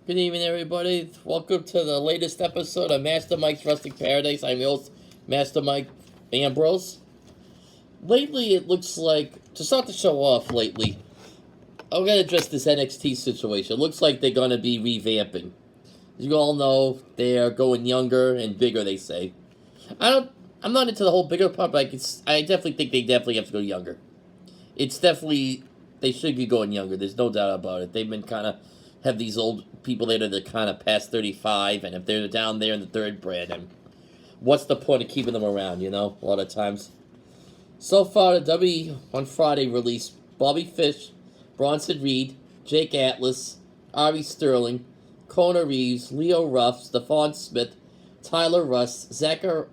Good evening, everybody. Welcome to the latest episode of Master Mike's Rustic Paradise. I'm your host, Master Mike Ambrose. Lately, it looks like, to start the show off lately, I'm going to address this NXT situation. It looks like they're going to be revamping. As you all know, they are going younger and bigger, they say. I'm not into the whole bigger part, but I definitely think they definitely have to go younger. It's definitely, they should be going younger. There's no doubt about it. They've been kind of, have these old people that are kind of past 35, and if they're down there in the third brand, and what's the point of keeping them around, a lot of times. So far, the W on Friday released Bobby Fish, Bronson Reed, Jake Atlas, Ari Sterling, Kona Reeves, Leo Ruff, Stephon Smith, Tyler Russ, Zacharias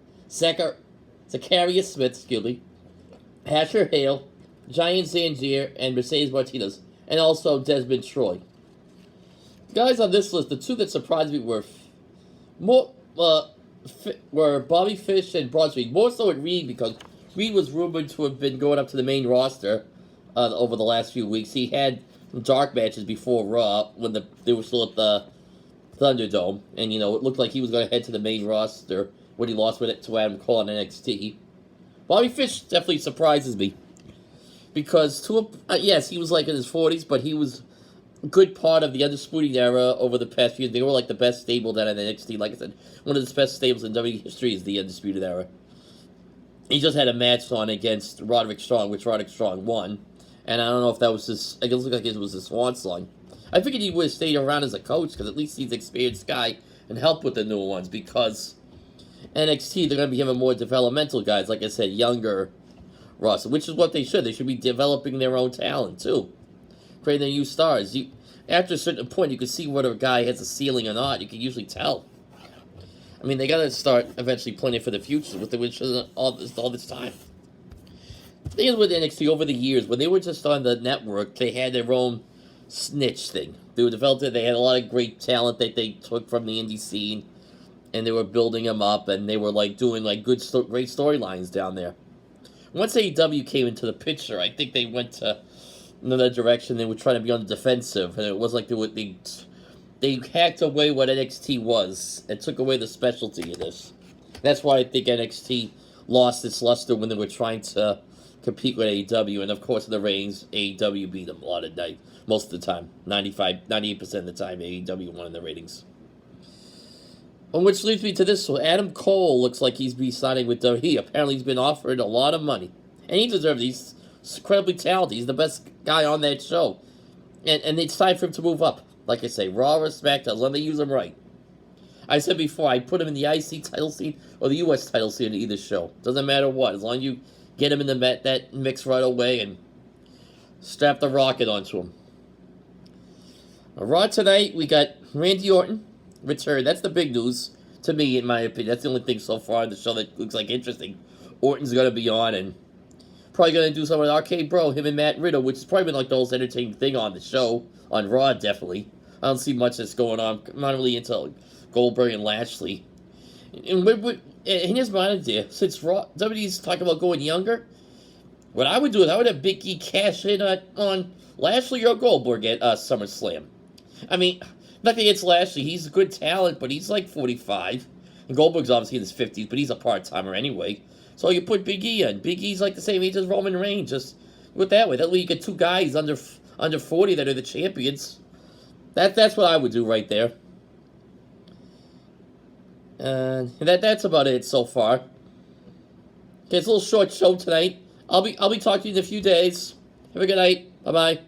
Smith, Asher Hale, Giant Zangier, and Mercedes Martinez, and also Desmond Troy. The guys on this list, the two that surprised me were Bobby Fish and Bronson Reed. More so at Reed, because Reed was rumored to have been going up to the main roster over the last few weeks. He had dark matches before Raw when they were still at the Thunderdome, and it looked like he was going to head to the main roster when he lost to Adam Cole on NXT. Bobby Fish definitely surprises me because yes, he was like in his 40s, but he was a good part of the Undisputed Era over the past few years. They were like the best stable down in NXT. Like I said, one of the best stables in WWE history is the Undisputed Era. He just had a match on against Roderick Strong, which Roderick Strong won. And I don't know if that was it looked like it was his swan song. I figured he would have stayed around as a coach, because at least he's an experienced guy and help with the newer ones, because NXT, they're going to be having more developmental guys, like I said, younger roster, which is what they should. They should be developing their own talent, too. Creating new stars. After a certain point, you can see whether a guy has a ceiling or not. You can usually tell. I mean, they got to start eventually planning for the future with all this time. The thing is with NXT, over the years, when they were just on the network, they had their own niche thing. They were developing. They had a lot of great talent that they took from the indie scene, and they were building them up, and they were doing great storylines down there. Once AEW came into the picture, I think they went to another direction. They were trying to be on the defensive, and it was like they hacked away what NXT was and took away the specialty of this. That's why I think NXT lost its luster when they were trying to compete with AEW, and of course in the ratings, AEW beat them a lot of night. Most of the time, 98% of the time, AEW won in the ratings. Which leads me to this one. Adam Cole looks like he's signing with WWE. Apparently he's been offered a lot of money. And he deserves it. He's incredibly talented. He's the best guy on that show. And it's time for him to move up. Like I say, Raw or SmackDown, as long as they use him right. I said before, I'd put him in the IC title scene or the US title scene in either show. Doesn't matter what. As long as you get him in that mix right away and strap the rocket onto him. Raw tonight, we got Randy Orton return. That's the big news to me, in my opinion. That's the only thing so far in the show that looks like interesting. Orton's going to be on and probably going to do some of the Arcade Bro, him and Matt Riddle, which is probably been the most entertaining thing on the show, on Raw, definitely. I don't see much that's going on. I'm not really into Goldberg and Lashley. And here's my idea. Since WWE's talking about going younger, what I would do is I would have Big E cash in on Lashley or Goldberg at SummerSlam. I mean, nothing against Lashley. He's a good talent, but he's 45. And Goldberg's obviously in his 50s, but he's a part-timer anyway. So you put Big E in. Big E's the same age as Roman Reigns. Just do it that way. That way you get two guys under 40 that are the champions. That's what I would do right there. And that's about it so far. Okay, it's a little short show tonight. I'll be talking to you in a few days. Have a good night. Bye-bye.